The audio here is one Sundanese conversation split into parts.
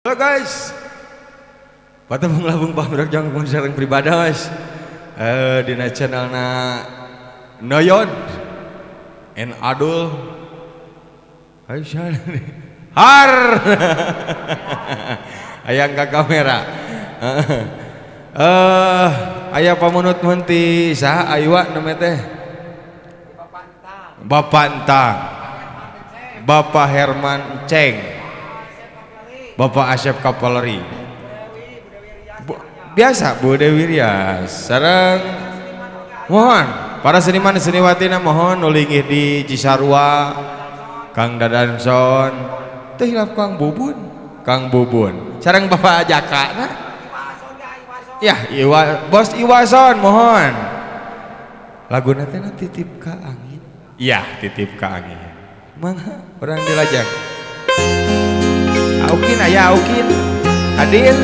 Halo guys, patah labung pamrok jangan konser yang pribadi guys. Dina channelna Noyod and Adul. Aisyah har ayang ke kamera. Ayah pamunut menti saha aywa namanya teh Bapak Entang, Bapak Herman Ceng, Bapak Asep Kapolri, biasa Bu Dewi Rias sareng mohon para seniman seniwatina mohon nulinggih di Cisarua Kang Dadanson teh hilap Kang Bubun sareng Bapak Jaka nah ya Bos Iwason mohon lagu nanti titip ke angin ya titip ke angin mana orang dilajak Aukin ayah Aukin hadir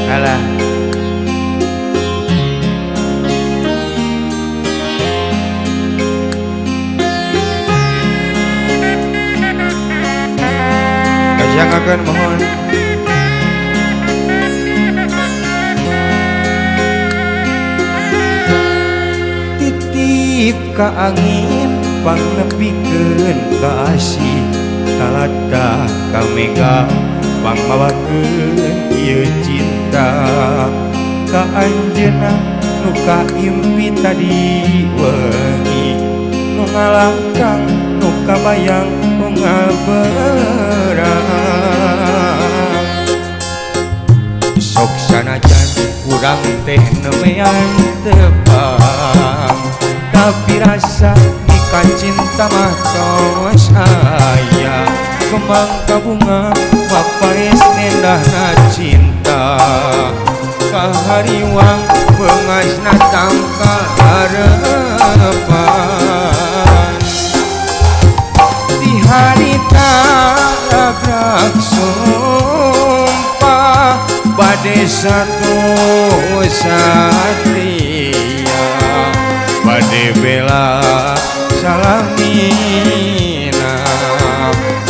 alah kajang akan mohon titip ka angin pangnepikeun kasih talada ka mega pangmawakeun ieu cinta ka anjeunna nu kaimpi tadi wengi nu ngalangkang nu kabayang nu ngaberang sok sanajan urang teh nemean tepang tapi rasa nikah cinta mah tos aya kembang kabunga papaes nendahna cinta kahariwang beungasna tangka harapan di harita ragrak sumpah bade satu satria bade bela salamina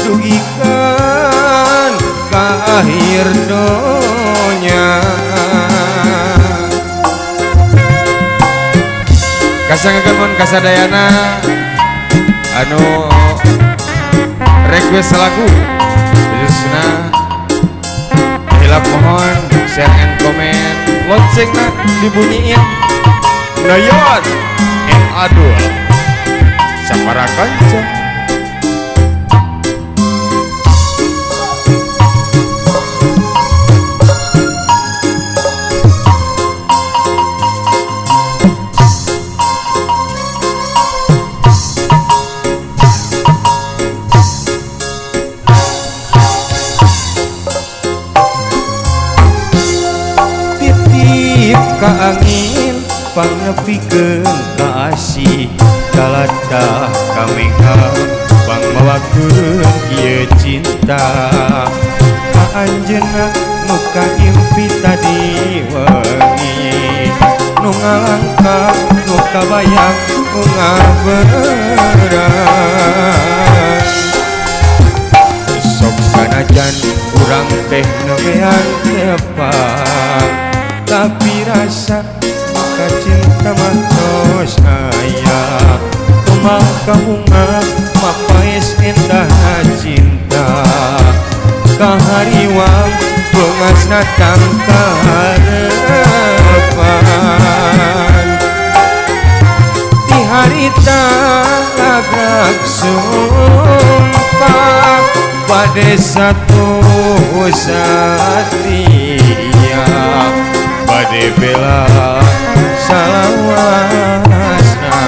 dugikeun ka akhir donya kasangakeun mun kasadayana anu request lagu khususna hilap mohon share and comment loncengna dibunyiin Noyod and Adul sapara kanca ka angin pangnepikeun kasih talada ka mega pangmawakeun ieu cinta ka anjeunna nu kaimpi tadi wengi nu ngalangkah nu kabayang nu ngaberang sok sanajan urang teh nemean tepang tapi rasa maka cinta mah tos aya kembang kabunga mapaes endahna cinta kahariwang beungasna tangka harapan di harita ragrak sumpah bade satu satria bade bela salawasna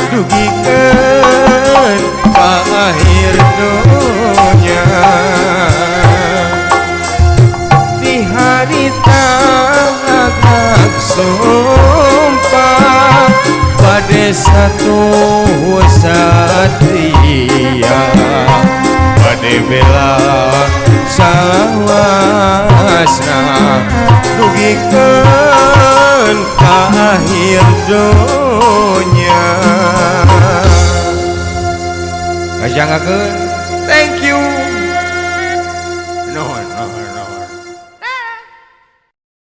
dugikeun ka akhir donya di harita ragrak sumpah bade satu satria bade bela salawasna dugikeun ka akhir donya kajangakeun thank you no, no.